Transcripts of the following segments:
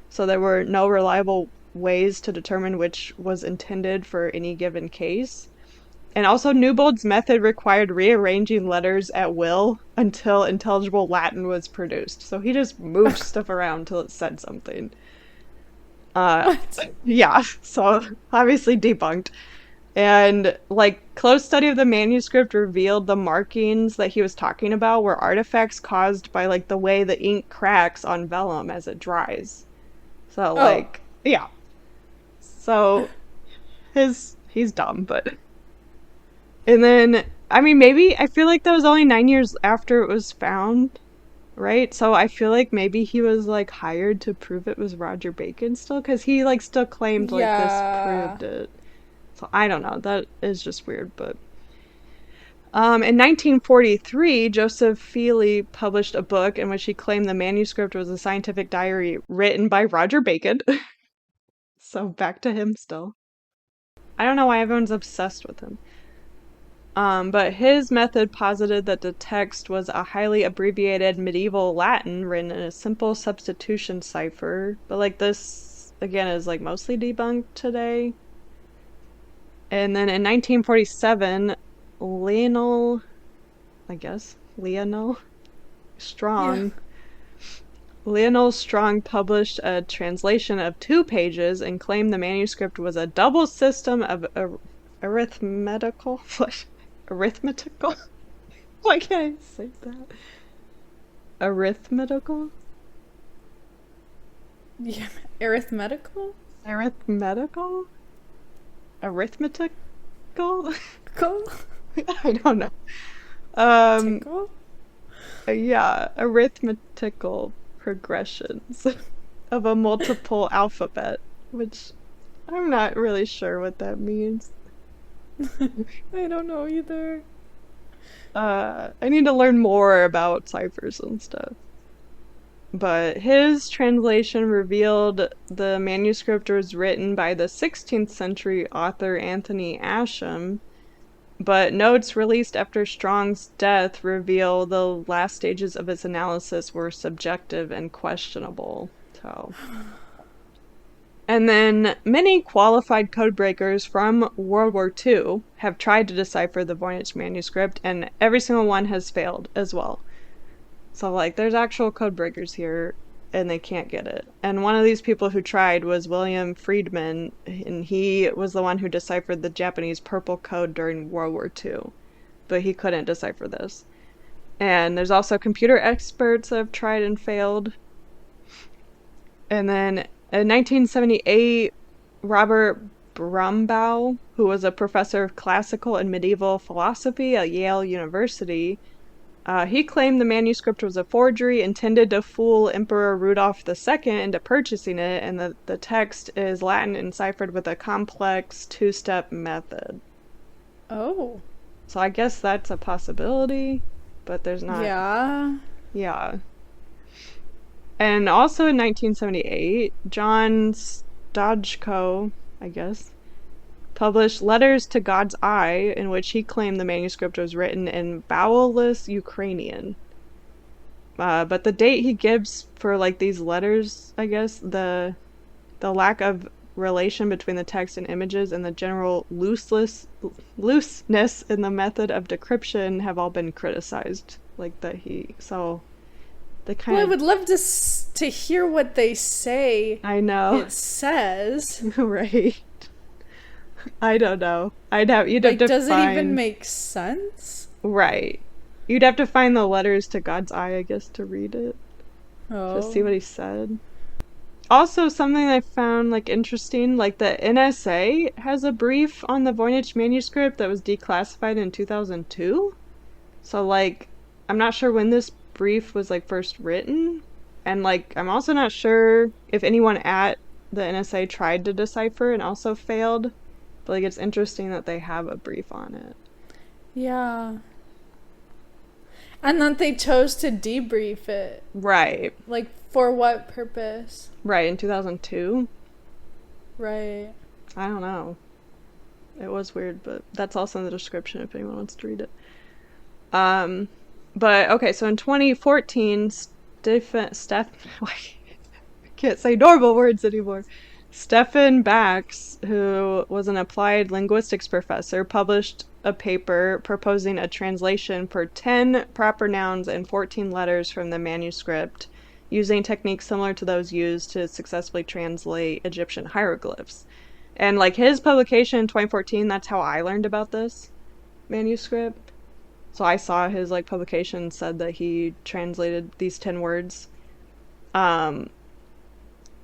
so there were no reliable ways to determine which was intended for any given case. And also, Newbold's method required rearranging letters at will until intelligible Latin was produced. So he just moved stuff around till it said something. Uh, What? yeah, so obviously debunked. And like close study of the manuscript revealed the markings that he was talking about were artifacts caused by like the way the ink cracks on vellum as it dries. So Oh, like, yeah. So he's dumb, but and then I mean maybe I feel like that was only 9 years after it was found, right? So I feel like maybe he was like hired to prove it was Roger Bacon still, because he like still claimed like this yeah. proved it. So I don't know. That is just weird, but in 1943, Joseph Feeney published a book in which he claimed the manuscript was a scientific diary written by Roger Bacon. So back to him still. I don't know why everyone's obsessed with him. But his method posited that the text was a highly abbreviated medieval Latin written in a simple substitution cipher. But like this again is like mostly debunked today. And then in 1947, Lionel, I guess, Yeah. Strong Lionel Strong published a translation of 2 pages and claimed the manuscript was a double system of arithmetical. Arithmetical? Why can't I say that? Arithmetical? Yeah. Arithmetical? Arithmetical? Arithmetical? Cool. I don't know. Um, Tickle? yeah, arithmetical progressions of a multiple alphabet, which I'm not really sure what that means. I don't know either. I need to learn more about ciphers and stuff. But his translation revealed the manuscript was written by the 16th century author Anthony Ascham, but notes released after Strong's death reveal the last stages of its analysis were subjective and questionable. So, and then many qualified codebreakers from World War II have tried to decipher the Voynich manuscript, and every single one has failed as well. So, like, there's actual codebreakers here, and they can't get it. And one of these people who tried was William Friedman, and he was the one who deciphered the Japanese purple code during World War II. But he couldn't decipher this. And there's also computer experts that have tried and failed. And then in 1978, Robert Brumbaugh, who was a professor of classical and medieval philosophy at Yale University, he claimed the manuscript was a forgery intended to fool Emperor Rudolph II into purchasing it, and the text is Latin enciphered with a complex 2-step method. Oh. So I guess that's a possibility, but there's not. Yeah. Yeah. And also in 1978, John Stojko, I guess, published Letters to God's Eye, in which he claimed the manuscript was written in vowelless Ukrainian. But the date he gives for like these letters, I guess, the lack of relation between the text and images and the general looseness in the method of decryption have all been criticized. Like that so they Well, I kind would love to hear what they say of, I know, it says. right? I don't know. You'd have Like, to does it even find, make sense? right. You'd have to find the letters to God's eye, I guess, to read it, to see Oh. what he said. Also, something I found like interesting, like the NSA has a brief on the Voynich manuscript that was declassified in 2002. So like, I'm not sure when this brief was like first written, and like, I'm also not sure if anyone at the NSA tried to decipher and also failed. But like, it's interesting that they have a brief on it. Yeah. And that they chose to debrief it. Right, Like, for what purpose? right, in 2002. Right. I don't know. It was weird, but that's also in the description if anyone wants to read it. Um, but okay, so in 2014, Steph, Can't say normal words anymore. Stefan Bax, who was an applied linguistics professor, published a paper proposing a translation for 10 proper nouns and 14 letters from the manuscript, using techniques similar to those used to successfully translate Egyptian hieroglyphs. And like his publication in 2014, that's how I learned about this manuscript. So I saw his like publication said that he translated these 10 words. Um,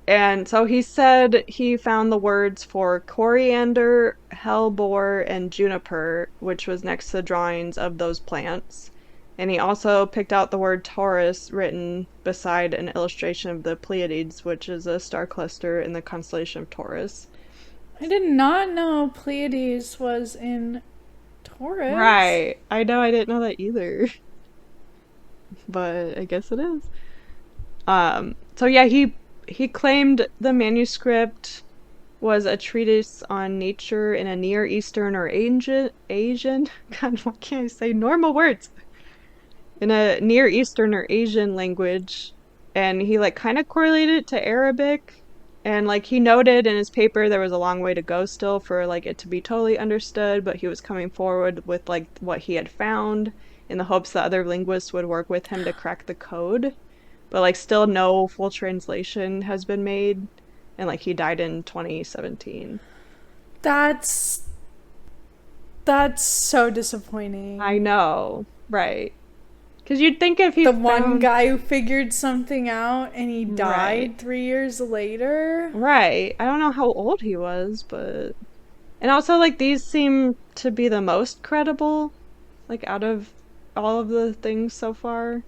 and so he said he found the words for coriander, hellebore, and juniper, which was next to the drawings of those plants. And he also picked out the word Taurus written beside an illustration of the Pleiades, which is a star cluster in the constellation of Taurus. I did not know Pleiades was in Taurus. Right. I know I didn't know that either, but I guess it is. So yeah, he claimed the manuscript was a treatise on nature in a Near Eastern or Asian, God, why can't I say normal words? In a Near Eastern or Asian language, and he like kind of correlated it to Arabic, and like he noted in his paper there was a long way to go still for like it to be totally understood, but he was coming forward with like what he had found in the hopes that other linguists would work with him to crack the code. But like still no full translation has been made, and like he died in 2017. That's so I disappointing. know, right? Because you'd think if he The one found guy who figured something out and he right, died 3 years later. right. I don't know how old he was, but and also like these seem to be the most credible, like out of all of the things so far.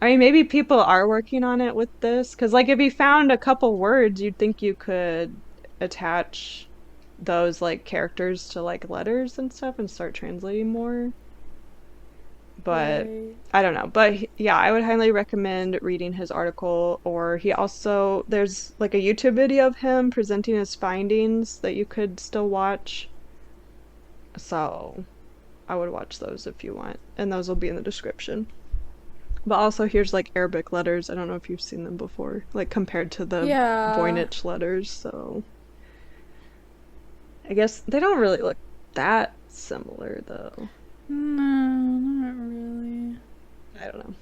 I mean, maybe people are working on it with this, because like if you found a couple words, you'd think you could attach those like characters to like letters and stuff and start translating more. But Right. I don't know. But yeah, I would highly recommend reading his article. Or he also, there's like a YouTube video of him presenting his findings that you could still watch. So I would watch those if you want. And those will be in the description. But also here's like Arabic letters. I don't know if you've seen them before, like compared to the Yeah. Voynich letters. So I guess they don't really look that similar though. No, not really. I don't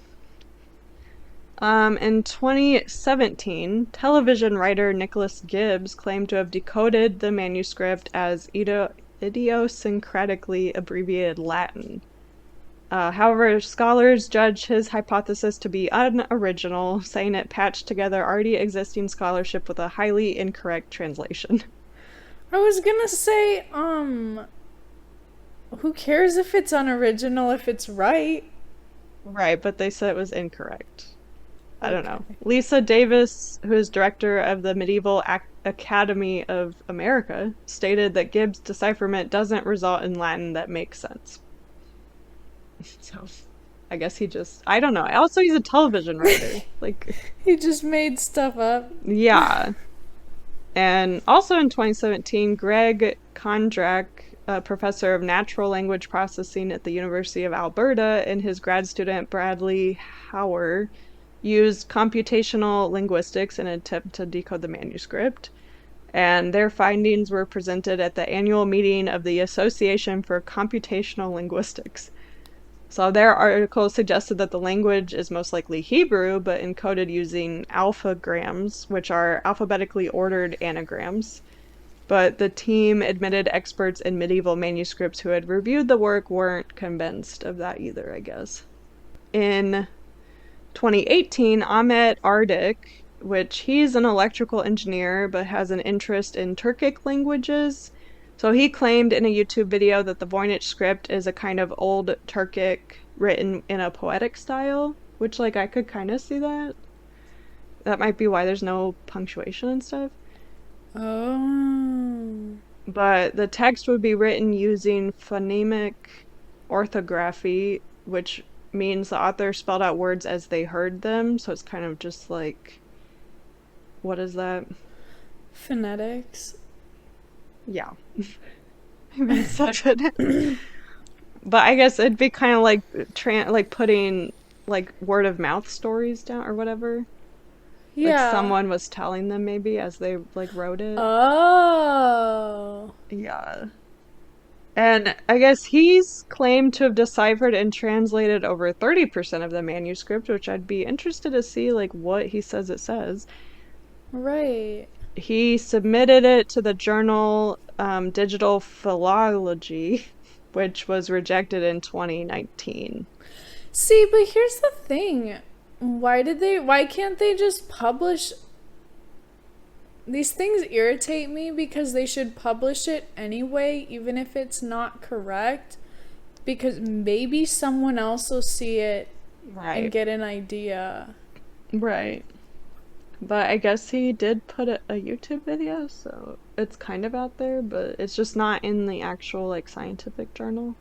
know. In 2017, television writer Nicholas Gibbs claimed to have decoded the manuscript as idiosyncratically abbreviated Latin. However, scholars judge his hypothesis to be unoriginal, saying it patched together already existing scholarship with a highly incorrect translation. I was gonna say, who cares if it's unoriginal if it's right? Right, but they said it was incorrect. I don't know. Okay. Lisa Davis, who is director of the Medieval Academy of America, stated that Gibbs' decipherment doesn't result in Latin that makes sense. So I guess he just, I don't know. Also, he's a television writer. Like, He just made stuff up. yeah. And also in 2017, Greg Kondrak, a professor of natural language processing at the University of Alberta, and his grad student Bradley Hauer used computational linguistics in an attempt to decode the manuscript. And their findings were presented at the annual meeting of the Association for Computational Linguistics. So their article suggested that the language is most likely Hebrew, but encoded using alphagrams, which are alphabetically ordered anagrams. But the team admitted experts in medieval manuscripts who had reviewed the work weren't convinced of that either, I guess. In 2018, Ahmet Ardik, which he's an electrical engineer but has an interest in Turkic languages, so he claimed in a YouTube video that the Voynich script is a kind of old Turkic written in a poetic style, which like I could kind of see that. That might be why there's no punctuation and stuff. Oh. But the text would be written using phonemic orthography, which means the author spelled out words as they heard them. So it's kind of just like, what is that? Phonetics. Yeah. I meant such a but I guess it'd be kind of like like putting like word of mouth stories down or whatever. Like Yeah. someone was telling them maybe as they like wrote it. Oh. Yeah. And I guess he's claimed to have deciphered and translated over 30% of the manuscript, which I'd be interested to see like what he says it says. Right. He submitted it to the journal Digital Philology, which was rejected in 2019. See, but here's the thing. Why can't they just publish these things irritate me because they should publish it anyway, even if it's not correct, because maybe someone else will see it and Right. get an idea. Right. But I guess he did put a YouTube video, so it's kind of out there, but it's just not in the actual like scientific journal.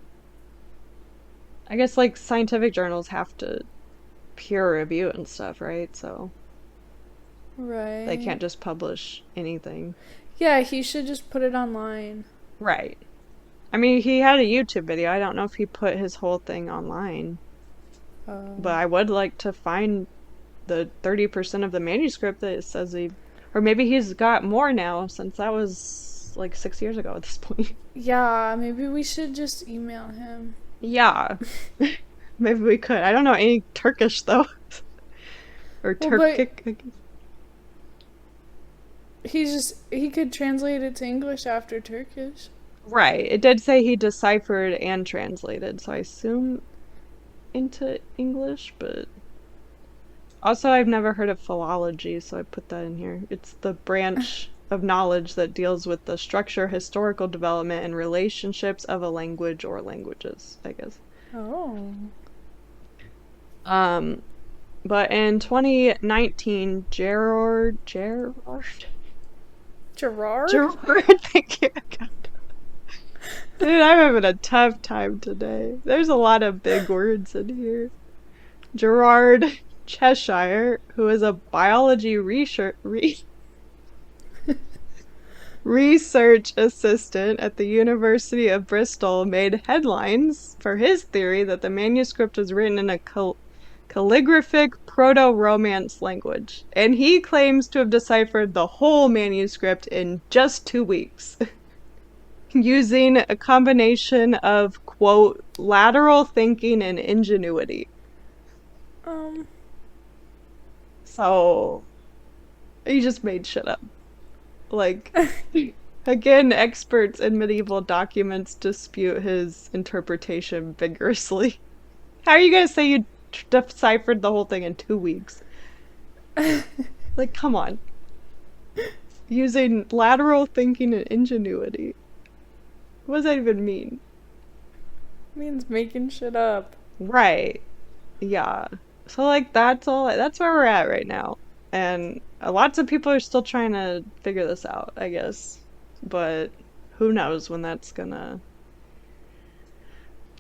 I guess like scientific journals have to peer review and stuff, right? So they Right. can't just publish anything. Yeah, he should just put it online. Right. I mean, he had a YouTube video. I don't know if he put his whole thing online, but Oh. I would like to find the 30% of the manuscript that it says he, or maybe he's got more now since that was like 6 years ago at this point. Yeah, maybe we should just email him. Yeah, maybe we could. I don't know any Turkish though, or Well, but Turkic. I guess. he could translate it to English after Turkish. Right. It did say he deciphered and translated, so I assume into English, but also I've never heard of philology, so I put that in here. It's the branch of knowledge that deals with the structure, historical development, and relationships of a language or languages, I guess. Oh. Um, but in 2019, Gerard? Gerard, thank you. Dude, I'm having a tough time today. There's a lot of big words in here. Gerard Cheshire, who is a biology research assistant at the University of Bristol, made headlines for his theory that the manuscript was written in a calligraphic proto-Romance language, and he claims to have deciphered the whole manuscript in just 2 weeks. Using a combination of, quote, lateral thinking and ingenuity. Um, So, he just made shit up. Like, again, experts in medieval documents dispute his interpretation vigorously. How are you gonna say you deciphered the whole thing in 2 weeks? Like, come on. Using lateral thinking and ingenuity. What does that even mean? means making shit up. Right. Yeah. So like that's where we're at right now. And lots of people are still trying to figure this out, I guess. But who knows when that's gonna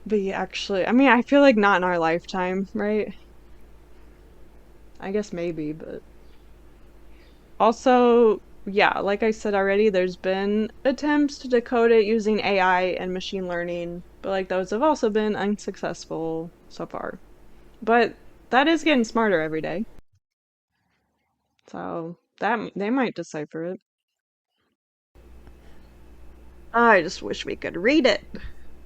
be actually. I mean, I feel like not in our lifetime, right? I guess maybe, but also, yeah, like I said already, there's been attempts to decode it using AI and machine learning, but like those have also been unsuccessful so far. But that is getting smarter every day. So that they might decipher it. I just wish we could read it.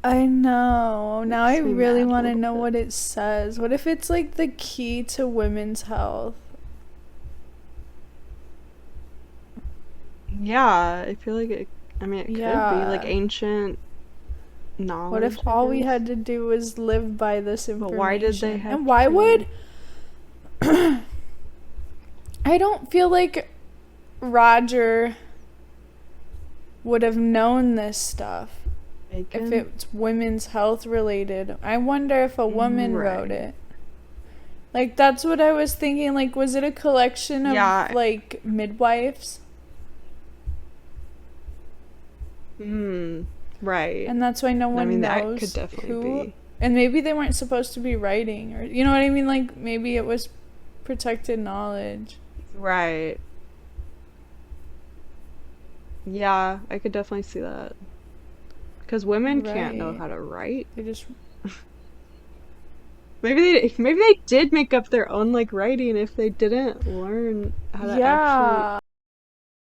I know. Now I Makes me really mad a want to little know bit. what it says. What if it's like the key to women's health? Yeah, I feel like it. I mean, it could be like Yeah. ancient What if knowledge, I all we guess. had to do was live by this But why did they information? have And why to would I don't feel like Roger would have known this stuff make if him? it's women's health related. I wonder if a woman wrote Right. it. Like that's what I was thinking. Like, was it a collection of Yeah. like midwives? Hmm. Right. And that's why no I one mean, that could knows definitely who. be. And maybe they weren't supposed to be writing, or you know what I mean? Like maybe it was protected knowledge. Right. Yeah, I could definitely see that. Because women can't know Right. how to write. They just maybe they did make up their own like writing if they didn't learn how to actually. Yeah.